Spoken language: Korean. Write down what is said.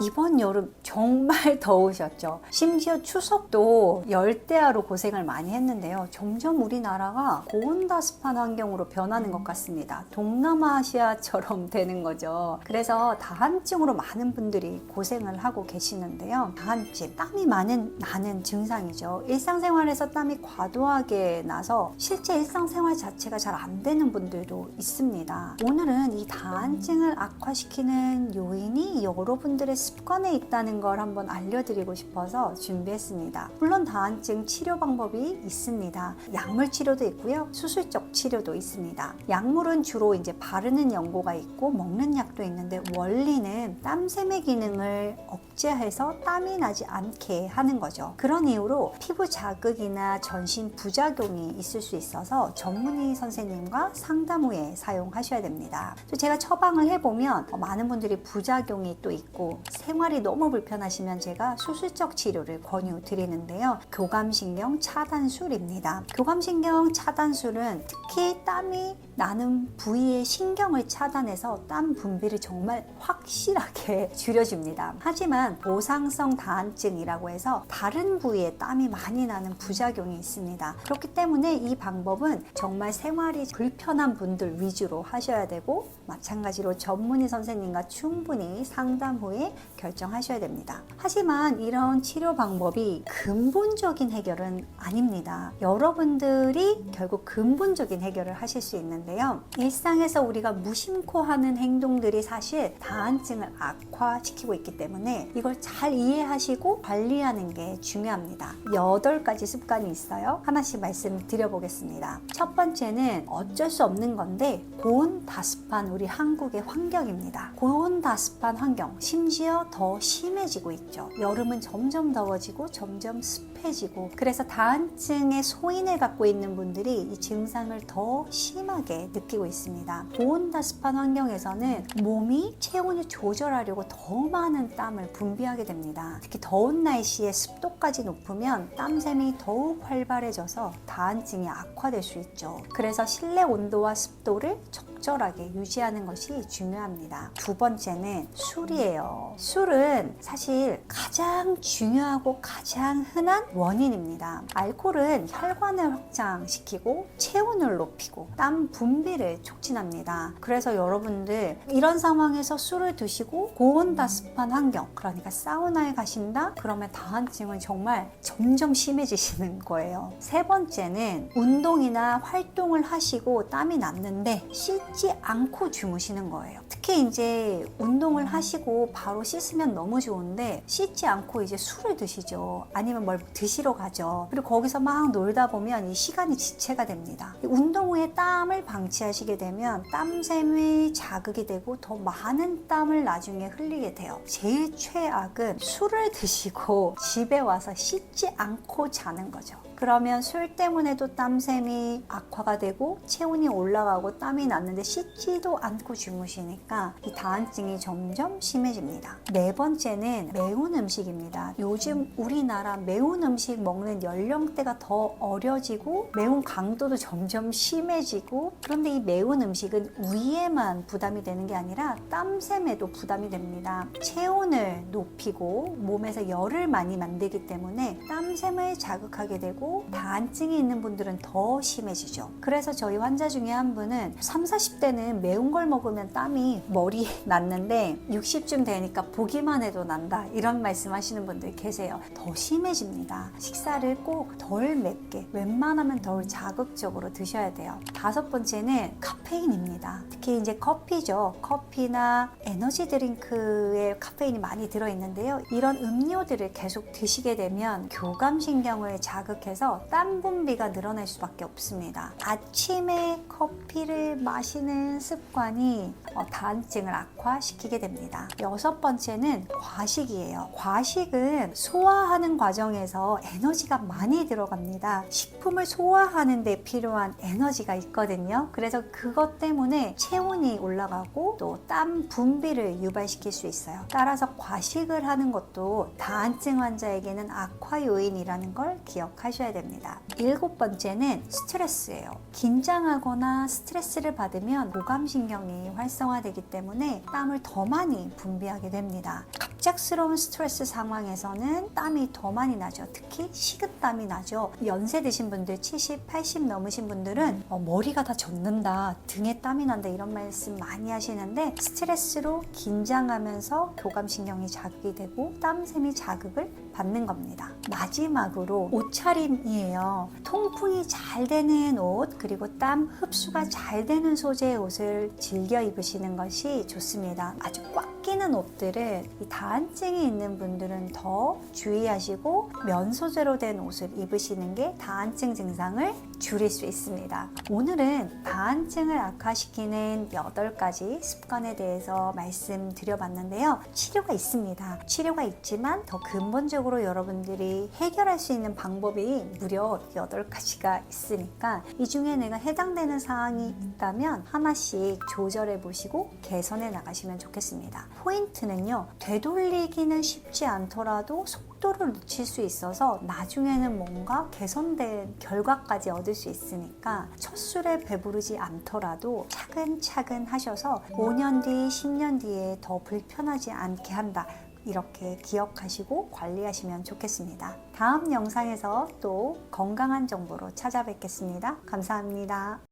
이번 여름 정말 더우셨죠. 심지어 추석도 열대야로 고생을 많이 했는데요. 점점 우리나라가 고온다습한 환경으로 변하는 것 같습니다. 동남아시아처럼 되는 거죠. 그래서 다한증으로 많은 분들이 고생을 하고 계시는데요. 다한증, 땀이 나는 증상이죠. 일상생활에서 땀이 과도하게 나서 실제 일상생활 자체가 잘 안 되는 분들도 있습니다. 오늘은 이 다한증을 악화시키는 요인이 여러분들의 습관에 있다는 걸 한번 알려드리고 싶어서 준비했습니다. 물론 다한증 치료 방법이 있습니다. 약물 치료도 있고요. 수술적 치료도 있습니다. 약물은 주로 이제 바르는 연고가 있고 먹는 약도 있는데 원리는 땀샘의 기능을 억제해서 땀이 나지 않게 하는 거죠. 그런 이유로 피부 자극이나 전신 부작용이 있을 수 있어서 전문의 선생님과 상담 후에 사용하셔야 됩니다. 제가 처방을 해보면 많은 분들이 부작용이 또 있고 생활이 너무 불편하시면 제가 수술적 치료를 권유드리는데요. 교감신경 차단술입니다. 교감신경 차단술은 특히 땀이 나는 부위의 신경을 차단해서 땀 분비를 정말 확실하게 줄여줍니다. 하지만 보상성 다한증이라고 해서 다른 부위에 땀이 많이 나는 부작용이 있습니다. 그렇기 때문에 이 방법은 정말 생활이 불편한 분들 위주로 하셔야 되고 마찬가지로 전문의 선생님과 충분히 상담 후에 결정하셔야 됩니다. 하지만 이런 치료 방법이 근본적인 해결은 아닙니다. 여러분들이 결국 근본적인 해결을 하실 수 있는데요. 일상에서 우리가 무심코 하는 행동들이 사실 다한증을 악화시키고 있기 때문에 이걸 잘 이해하시고 관리하는 게 중요합니다. 8가지 습관이 있어요. 하나씩 말씀드려보겠습니다. 첫 번째는 어쩔 수 없는 건데 고온다습한 우리 한국의 환경입니다. 고온다습한 환경, 심지어 더 심해지고 있죠. 여름은 점점 더워지고 점점 습해지고 그래서 다한증의 소인을 갖고 있는 분들이 이 증상을 더 심하게 느끼고 있습니다. 고온다습한 환경에서는 몸이 체온을 조절하려고 더 많은 땀을 분비하게 됩니다. 특히 더운 날씨에 습도까지 높으면 땀샘이 더욱 활발해져서 다한증이 악화될 수 있죠. 그래서 실내 온도와 습도를 적절하게 유지하는 것이 중요합니다. 두 번째는 술이에요. 술은 사실 가장 중요하고 가장 흔한 원인입니다. 알코올은 혈관을 확장시키고 체온을 높이고 땀 분비를 촉진합니다. 그래서 여러분들 이런 상황에서 술을 드시고 고온다습한 환경, 그러니까 사우나에 가신다? 그러면 다한증은 정말 점점 심해지시는 거예요. 세 번째는 운동이나 활동을 하시고 땀이 났는데 씻지 않고 주무시는 거예요. 특히 이제 운동을 하시고 바로 씻으면 너무 좋은데 씻지 않고 이제 술을 드시죠. 아니면 뭘 드시러 가죠. 그리고 거기서 막 놀다 보면 이 시간이 지체가 됩니다. 운동 후에 땀을 방치하시게 되면 땀샘이 자극이 되고 더 많은 땀을 나중에 흘리게 돼요. 제일 최악은 술을 드시고 집에 와서 씻지 않고 자는 거죠. 그러면 술 때문에도 땀샘이 악화가 되고 체온이 올라가고 땀이 났는데 씻지도 않고 주무시니까 이 다한증이 점점 심해집니다. 네 번째는 매운 음식입니다. 요즘 우리나라 매운 음식 먹는 연령대가 더 어려지고 매운 강도도 점점 심해지고 그런데 이 매운 음식은 위에만 부담이 되는 게 아니라 땀샘에도 부담이 됩니다. 체온을 높이고 몸에서 열을 많이 만들기 때문에 땀샘을 자극하게 되고 다한증이 있는 분들은 더 심해지죠. 그래서 저희 환자 중에 한 분은 30, 40대는 매운 걸 먹으면 땀이 머리에 났는데 60쯤 되니까 보기만 해도 난다 이런 말씀 하시는 분들 계세요. 더 심해집니다. 식사를 꼭 덜 맵게 웬만하면 덜 자극적으로 드셔야 돼요. 다섯 번째는 카페인입니다. 특히 이제 커피죠. 커피나 에너지 드링크에 카페인이 많이 들어있는데요. 이런 음료들을 계속 드시게 되면 교감신경을 자극해서 땀 분비가 늘어날 수밖에 없습니다. 아침에 커피를 마시는 습관이 다한증을 악화시키게 됩니다. 여섯 번째는 과식이에요. 과식은 소화하는 과정에서 에너지가 많이 들어갑니다. 식품을 소화하는 데 필요한 에너지가 있거든요. 그래서 그것 때문에 체온이 올라가고 또 땀 분비를 유발시킬 수 있어요. 따라서 과식을 하는 것도 다한증 환자에게는 악화 요인이라는 걸 기억하셔야 하셔야 됩니다. 7번째는 스트레스예요. 긴장하거나 스트레스를 받으면 교감신경이 활성화되기 때문에 땀을 더 많이 분비하게 됩니다. 갑작스러운 스트레스 상황에서는 땀이 더 많이 나죠. 특히 식은땀이 나죠. 연세 드신 분들, 70, 80 넘으신 분들은 머리가 다 젖는다, 등에 땀이 난다 이런 말씀 많이 하시는데 스트레스로 긴장하면서 교감신경이 자극이 되고 땀샘이 자극을 받는 겁니다. 마지막으로 옷차림이에요. 통풍이 잘 되는 옷, 그리고 땀 흡수가 잘 되는 소재의 옷을 즐겨 입으시는 것이 좋습니다. 아주 꽉 끼는 옷들을 이 다한증이 있는 분들은 더 주의하시고 면 소재로 된 옷을 입으시는 게 다한증 증상을 줄일 수 있습니다. 오늘은 다한증을 악화시키는 8가지 습관에 대해서 말씀드려봤는데요. 치료가 있습니다. 치료가 있지만 더 근본적으로 여러분들이 해결할 수 있는 방법이 무려 8가지가 있으니까 이 중에 내가 해당되는 사항이 있다면 하나씩 조절해 보시고 개선해 나가시면 좋겠습니다. 포인트는요, 되돌리기는 쉽지 않더라도 속도를 늦출 수 있어서 나중에는 뭔가 개선된 결과까지 얻을 수 있으니까 첫 술에 배부르지 않더라도 차근차근 하셔서 5년 뒤, 10년 뒤에 더 불편하지 않게 한다. 이렇게 기억하시고 관리하시면 좋겠습니다. 다음 영상에서 또 건강한 정보로 찾아뵙겠습니다. 감사합니다.